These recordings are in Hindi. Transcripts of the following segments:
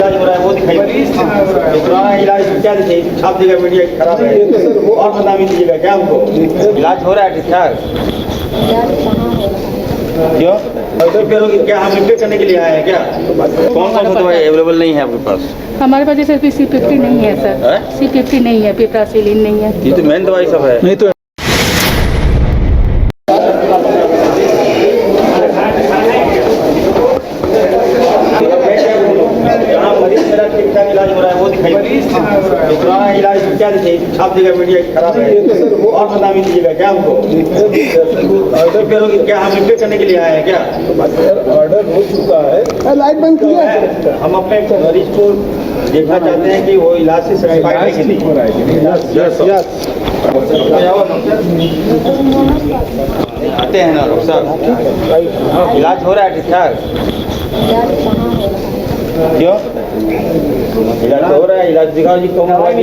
इलाज हो रहा है वो दिखाइए। पुराना इलाज क्या दिखाइए, छाप देगा मीडिया खराब है और बदनामी दीजिएगा क्या हमको? इलाज हो रहा है ठीक ठाक? क्यों रिपेयर क्या हम रिपेयर करने के लिए आए हैं क्या? कौन कौन सा दवाई अवेलेबल नहीं है आपके पास? हमारे पास जैसे C50 नहीं है सर, C50 नहीं है, पिप्रासिलिन नहीं है। ये तो मेन दवाई सब है। नहीं तो जहाँ मरीज मेरा ठीक ठाक इलाज हो रहा है वो दिखाइए। पुराना इलाज क्या दिखाइए, छाप देगा मीडिया खराब है और बदनामी दीजिएगा क्या हमको? रिपेयर क्या हम रिपेयर करने के लिए आए हैं क्या? ऑर्डर हो चुका है, लाइट बंद किया है। हम अपने मरीज को देखना चाहते हैं कि वो इलाज से सेटिस्फाइड है कि नहीं। आते हैं ना डॉक्टर साहब, इलाज हो रहा है ठीक ठाक? क्यों इलाज हो रहा है? इलाज दिखाओ जी, कौन दवाई है?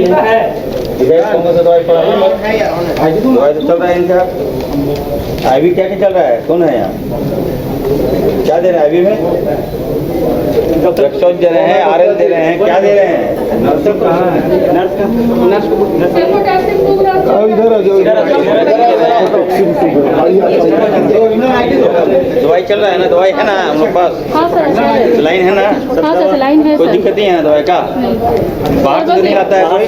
कौन सा दवाई पड़ा है? दवाई तो चल रहा है इनका। आईवी क्या क्या चल रहा है? कौन है यहाँ? क्या दे रहे हैं आईवी में? रक्सौल दे रहे हैं, आरएल दे रहे हैं, क्या दे रहे हैं? नर्स कहाँ है? नर्स इधर आ जाओ, दवाई चल रहा है ना? दवाई है ना हम लोग पास? हाँ सर, लाइन है ना? हाँ सर, लाइन है कोई सर। दिक्कत नहीं है ना दवाई का? बाहर से तो नहीं आता है कोई?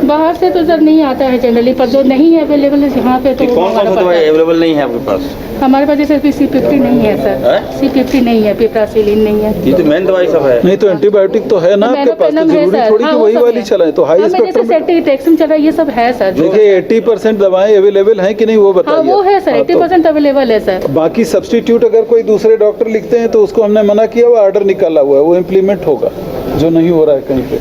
बाहर से तो सर नहीं आता है जनरली, पर जो नहीं है अवेलेबल है यहाँ पे तो कौन कौन सा दवाई अवेलेबल नहीं है आपके पास? हमारे पास जैसे C50 नहीं है सर, C50 नहीं है, पिप्रासिलिन नहीं है। ये तो मेन दवाई सब है। नहीं तो एंटीबायोटिक तो है ना आपके पास, तो जरूरी थोड़ी कि वही वाली चलाएं। तो हाई स्पेक्ट्रम सेटिट्रेक्सिन चल रहा है, ये सब है सर। देखिए 80% दवाएं अवेलेबल हैं कि नहीं वो हाँ बताइए। वो है सर, 80% अवेलेबल है सर। बाकी सब्स्टिट्यूट अगर कोई दूसरे डॉक्टर लिखते हैं तो उसको हमने मना किया, वो ऑर्डर निकाला हुआ है, वो इम्प्लीमेंट होगा जो नहीं हो रहा है कहीं पे।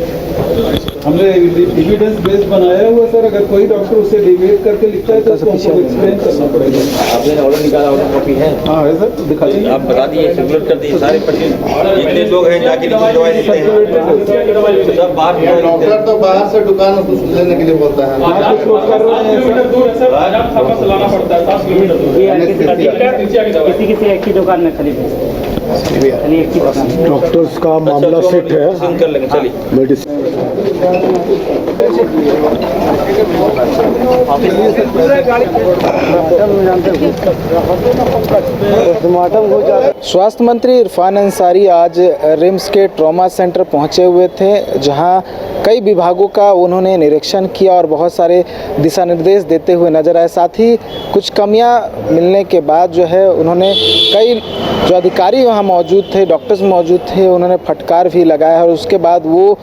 हमने एविडेंस बेस बनाया हुआ सर, अगर कोई डॉक्टर उसे डिवेट करके लिखता है तो उसको हमको एक्सप्लेन करना पड़ेगा। आपने ऑर्डर निकाला, ऑर्डर कॉपी है? हाँ है सर, दिखा दीजिए। आप बता दिए, सर्कुलेट कर दिए सारे पेशेंट जितने लोग हैं जाके दवाई देते हैं, सब बाहर डॉक्टर तो बाहर से दुकान लेने के लिए बोलता है। किसी एक की दुकान में खरीदे। डॉक्टर्स का मामला सेट है, कर लेंगे चलिए। मेडिसिन स्वास्थ्य मंत्री इरफान अंसारी आज रिम्स के ट्रॉमा सेंटर पहुंचे हुए थे, जहां कई विभागों का उन्होंने निरीक्षण किया और बहुत सारे दिशा निर्देश देते हुए नजर आए। साथ ही कुछ कमियां मिलने के बाद जो है उन्होंने कई जो अधिकारी वहां मौजूद थे, डॉक्टर्स मौजूद थे, उन्होंने फटकार भी लगाया। और उसके बाद वो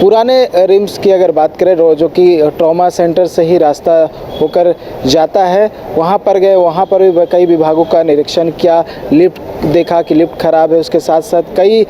पुराने रिम्स की अगर बात करें जो कि ट्रॉमा सेंटर से ही रास्ता होकर जाता है, वहाँ पर गए, वहाँ पर भी कई विभागों का निरीक्षण किया, लिफ्ट देखा कि लिफ्ट खराब है, उसके साथ साथ कई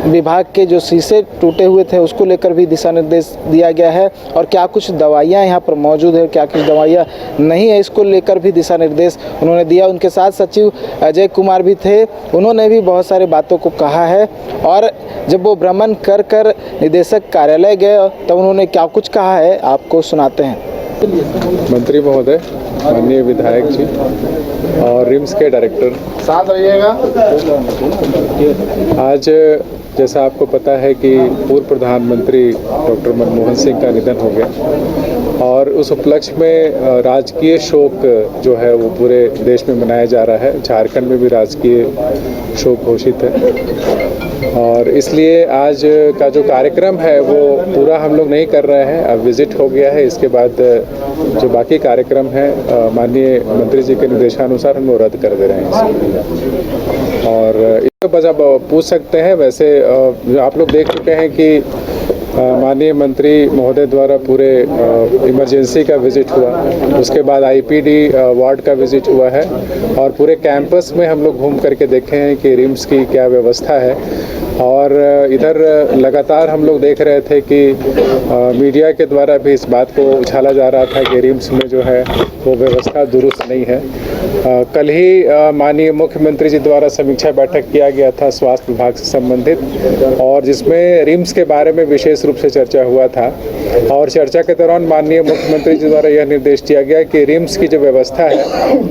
विभाग के जो शीशे टूटे हुए थे उसको लेकर भी दिशा निर्देश दिया गया है। और क्या कुछ दवाइयाँ यहाँ पर मौजूद है, क्या कुछ दवाइयाँ नहीं है, इसको लेकर भी दिशा निर्देश उन्होंने दिया। उनके साथ सचिव अजय कुमार भी थे, उन्होंने भी बहुत सारे बातों को कहा है। और जब वो भ्रमण कर कर निदेशक कार्यालय गए तब उन्होंने क्या कुछ कहा है आपको सुनाते हैं। मंत्री महोदय, माननीय विधायक जी और रिम्स के डायरेक्टर साथ रहिएगा। आज जैसा आपको पता है कि पूर्व प्रधानमंत्री डॉक्टर मनमोहन सिंह का निधन हो गया और उस उपलक्ष्य में राजकीय शोक जो है वो पूरे देश में मनाया जा रहा है। झारखंड में भी राजकीय शोक घोषित है और इसलिए आज का जो कार्यक्रम है वो पूरा हम लोग नहीं कर रहे हैं। अब विजिट हो गया है, इसके बाद जो बाकी कार्यक्रम है माननीय मंत्री जी के निर्देशानुसार हम लोग रद्द कर दे रहे हैं। और इसके बस आप पूछ सकते हैं, वैसे आप लोग देख चुके हैं कि माननीय मंत्री महोदय द्वारा पूरे इमरजेंसी का विजिट हुआ, उसके बाद आईपीडी वार्ड का विजिट हुआ है और पूरे कैंपस में हम लोग घूम करके देखे हैं कि रिम्स की क्या व्यवस्था है। और इधर लगातार हम लोग देख रहे थे कि मीडिया के द्वारा भी इस बात को उछाला जा रहा था कि रिम्स में जो है वो व्यवस्था दुरुस्त नहीं है। कल ही माननीय मुख्यमंत्री जी द्वारा समीक्षा बैठक किया गया था स्वास्थ्य विभाग से संबंधित, और जिसमें रिम्स के बारे में विशेष रूप से चर्चा हुआ था। और चर्चा के दौरान माननीय मुख्यमंत्री जी द्वारा यह निर्देश दिया गया कि रिम्स की जो व्यवस्था है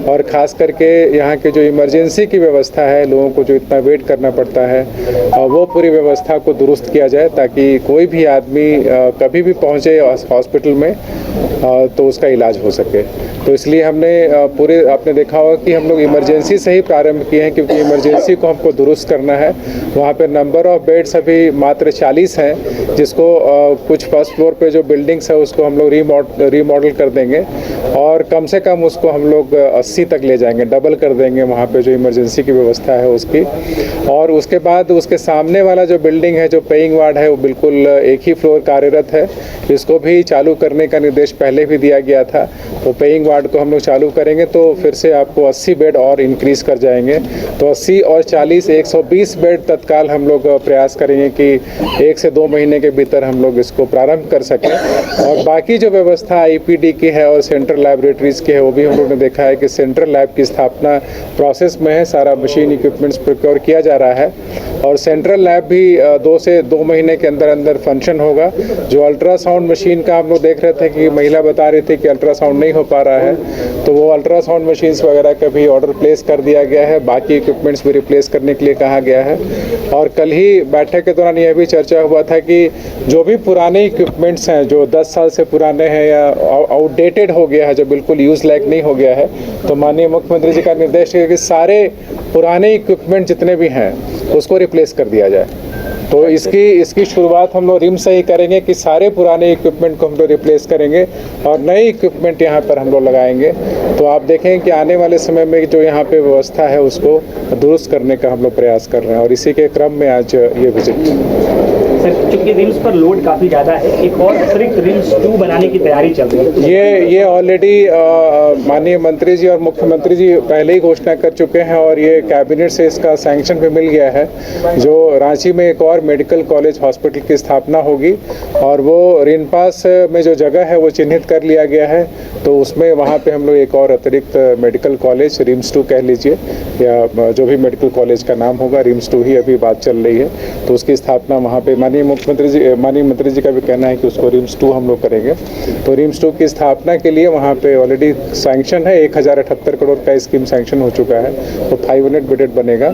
और ख़ास करके यहाँ के जो इमरजेंसी की व्यवस्था है, लोगों को जो इतना वेट करना पड़ता है वो पूरी व्यवस्था को दुरुस्त किया जाए ताकि कोई भी आदमी कभी भी पहुंचे हॉस्पिटल में तो उसका इलाज हो सके। तो इसलिए हमने आपने देखा होगा कि हम लोग इमरजेंसी से ही प्रारंभ किए हैं, क्योंकि इमरजेंसी को हमको दुरुस्त करना है। वहाँ पे नंबर ऑफ बेड्स अभी मात्र 40 हैं, जिसको कुछ फर्स्ट फ्लोर पे जो बिल्डिंग्स है उसको हम लोग रीमॉडल कर देंगे और कम से कम उसको हम लोग 80 तक ले जाएंगे, डबल कर देंगे वहाँ पे जो इमरजेंसी की व्यवस्था है उसकी। और उसके बाद उसके सामने वाला जो बिल्डिंग है, जो पेइंग वार्ड है, वो बिल्कुल एक ही फ्लोर कार्यरत है। इसको भी चालू करने का निर्देश पहले भी दिया गया था। वो पेइंग वार्ड को हम लोग चालू करेंगे तो फिर से आपको 80 बेड और इंक्रीज़ कर जाएंगे। तो 80 और 40 120 बेड तत्काल हम लोग प्रयास करेंगे कि 1 से 2 महीने के भीतर हम लोग इसको प्रारंभ कर सकें। और बाकी जो व्यवस्था आईपीडी की है और सेंट्रल लैबोरेटरीज़ की है, वो भी हम लोग ने देखा है कि सेंट्रल लैब की स्थापना प्रोसेस में है। सारा मशीन इक्विपमेंट्स प्रोक्योर किया जा रहा है और सेंट्रल लैब भी 2 से 2 महीने के अंदर अंदर फंक्शन होगा। जो अल्ट्रासाउंड मशीन का हम लोग देख रहे थे कि महिला बता रही थी कि अल्ट्रासाउंड नहीं हो पा रहा है, तो वो अल्ट्रासाउंड मशीन्स वगैरह का भी ऑर्डर प्लेस कर दिया गया है। बाकी इक्विपमेंट्स भी रिप्लेस करने के लिए कहा गया है। और कल ही बैठक के दौरान यह भी चर्चा हुआ था कि जो भी पुराने इक्विपमेंट्स हैं, जो 10 साल से पुराने हैं या आउटडेटेड हो गया है, जो बिल्कुल यूज़ लायक नहीं हो गया है, तो माननीय मुख्यमंत्री जी का निर्देश है कि सारे पुराने इक्विपमेंट जितने भी हैं उसको रिप्लेस कर दिया जाए। तो इसकी शुरुआत हम लोग रिम्स से ही करेंगे कि सारे पुराने इक्विपमेंट को हम लोग रिप्लेस करेंगे और नए इक्विपमेंट यहाँ पर हम लोग लगाएंगे। तो आप देखें कि आने वाले समय में जो यहाँ पे व्यवस्था है उसको दुरुस्त करने का हम लोग प्रयास कर रहे हैं और इसी के क्रम में आज ये विजिट। सर, चूंकि रिम्स पर लोड काफ़ी ज़्यादा है, एक और अतिरिक्त रिम्स 2 बनाने की तैयारी चल रही है। ये ऑलरेडी माननीय मंत्री जी और मुख्यमंत्री जी पहले ही घोषणा कर चुके हैं और ये कैबिनेट से इसका सैंक्शन भी मिल गया है। जो रांची में एक और मेडिकल कॉलेज हॉस्पिटल की स्थापना होगी और वो रिनपास में जो जगह है वो चिन्हित कर लिया गया है। तो उसमें वहाँ पे हम लोग एक और अतिरिक्त मेडिकल कॉलेज रिम्स 2 कह लीजिए या जो भी मेडिकल कॉलेज का नाम होगा, रिम्स 2 ही अभी बात चल रही है, तो उसकी स्थापना वहाँ पे माननीय मंत्री जी का भी कहना है कि उसको रिम्स 2 हम लोग करेंगे। तो रिम्स 2 की स्थापना के लिए वहाँ पे ऑलरेडी सैंक्शन है, 1078 करोड़ का स्कीम सैंक्शन हो चुका है, तो 500 बेडेड बनेगा।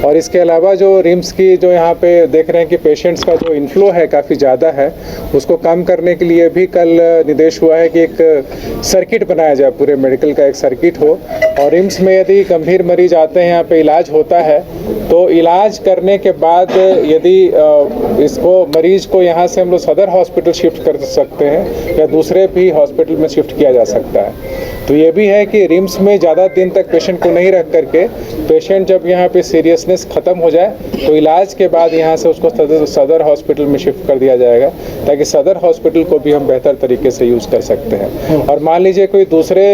और इसके अलावा जो रिम्स की जो यहाँ पे देख रहे हैं कि पेशेंट्स का जो इनफ्लो है काफ़ी ज़्यादा है, उसको कम करने के लिए भी कल निर्देश हुआ है कि एक सर्किट बनाया जाए, पूरे मेडिकल का एक सर्किट हो। और रिम्स में यदि गंभीर मरीज आते हैं, यहाँ पे इलाज होता है, तो इलाज करने के बाद यदि इसको मरीज को यहाँ से हम लोग सदर हॉस्पिटल शिफ्ट कर सकते हैं या दूसरे भी हॉस्पिटल में शिफ्ट किया जा सकता है। तो ये भी है कि रिम्स में ज़्यादा दिन तक पेशेंट को नहीं रख करके पेशेंट जब यहाँ पे सीरियसनेस ख़त्म हो जाए तो इलाज के बाद यहाँ से उसको सदर हॉस्पिटल में शिफ्ट कर दिया जाएगा, ताकि सदर हॉस्पिटल को भी हम बेहतर तरीके से यूज़ कर सकते हैं। और मान लीजिए कोई दूसरे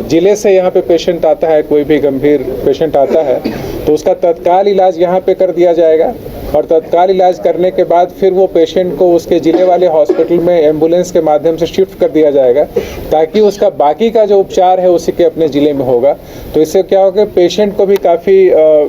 ज़िले से यहाँ पे पेशेंट आता है, कोई भी गंभीर पेशेंट आता है, तो उसका तत्काल इलाज यहाँ पे कर दिया जाएगा और तत्काल इलाज करने के बाद फिर वो पेशेंट को उसके ज़िले वाले हॉस्पिटल में एम्बुलेंस के माध्यम से शिफ्ट कर दिया जाएगा, ताकि उसका बाकी का जो उपचार है उसी के अपने ज़िले में होगा। तो इससे क्या होगा, पेशेंट को भी काफ़ी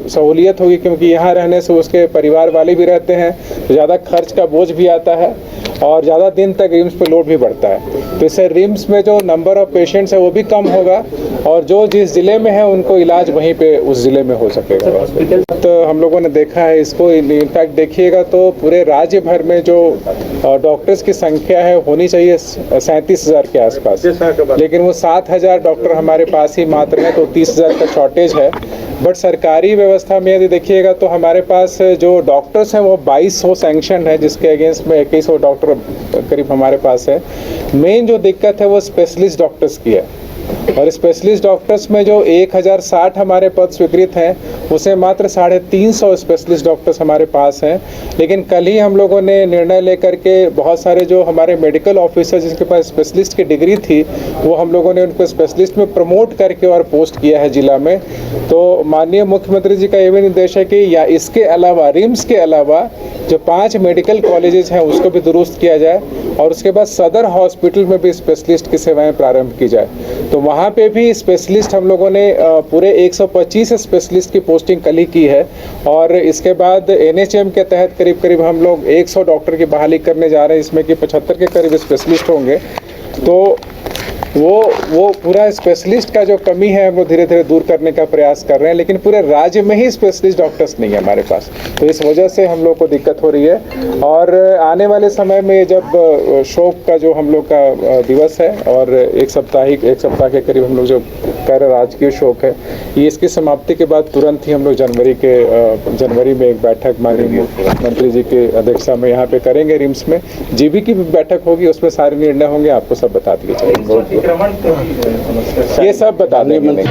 सहूलियत होगी, क्योंकि यहाँ रहने से उसके परिवार वाले भी रहते हैं, तो ज़्यादा खर्च का बोझ भी आता है और ज़्यादा दिन तक रिम्स पे लोड भी बढ़ता है। तो इससे रिम्स में जो नंबर ऑफ़ पेशेंट्स है वो भी कम होगा और जो जिस ज़िले में है उनको इलाज वहीं पे उस ज़िले में हो सकेगा। तो हम लोगों ने देखा है इसको, इनफैक्ट देखिएगा तो पूरे राज्य भर में जो डॉक्टर्स की संख्या है होनी चाहिए 37,000 के आसपास, लेकिन वो 7,000 डॉक्टर हमारे पास ही मात्र है, तो 30,000 का शॉर्टेज है। बट सरकारी व्यवस्था में यदि देखिएगा तो हमारे पास जो डॉक्टर्स हैं वो 2200 सैंक्शन है, जिसके अगेंस्ट में 2100 डॉक्टर करीब हमारे पास है। मेन जो दिक्कत है वो स्पेशलिस्ट डॉक्टर्स की है और स्पेशलिस्ट डॉक्टर्स में जो 1060 हमारे पद स्वीकृत हैं, उसे मात्र 350 स्पेशलिस्ट डॉक्टर्स हमारे पास हैं। लेकिन कल ही हम लोगों ने निर्णय लेकर के बहुत सारे जो हमारे मेडिकल ऑफिसर जिसके पास स्पेशलिस्ट की डिग्री थी, वो हम लोगों ने उनको स्पेशलिस्ट में प्रमोट करके और पोस्ट किया है जिला में। तो माननीय मुख्यमंत्री जी का ये भी निर्देश है कि या इसके अलावा रिम्स के अलावा जो 5 मेडिकल कॉलेजेस हैं उसको भी दुरुस्त किया जाए और उसके बाद सदर हॉस्पिटल में भी स्पेशलिस्ट की सेवाएं प्रारंभ की जाए। तो वहाँ पे भी स्पेशलिस्ट हम लोगों ने पूरे 125 स्पेशलिस्ट की पोस्टिंग कल ही की है और इसके बाद NHM के तहत करीब करीब हम लोग 100 डॉक्टर की बहाली करने जा रहे हैं, इसमें कि 75 के करीब स्पेशलिस्ट होंगे। तो वो पूरा स्पेशलिस्ट का जो कमी है वो धीरे धीरे दूर करने का प्रयास कर रहे हैं, लेकिन पूरे राज्य में ही स्पेशलिस्ट डॉक्टर्स नहीं है हमारे पास, तो इस वजह से हम लोग को दिक्कत हो रही है। और आने वाले समय में जब शोक का जो हम लोग का दिवस है और एक सप्ताह के करीब हम लोग जो कह रहे राजकीय शोक है, ये इसकी समाप्ति के बाद तुरंत ही हम लोग जनवरी में एक बैठक माननीय मंत्री जी की अध्यक्षता में यहाँ पे करेंगे रिम्स में। जीबी की भी बैठक होगी, उसमें सारे निर्णय होंगे, आपको सब बता दिए जाएंगे, ये सब बता देंगे।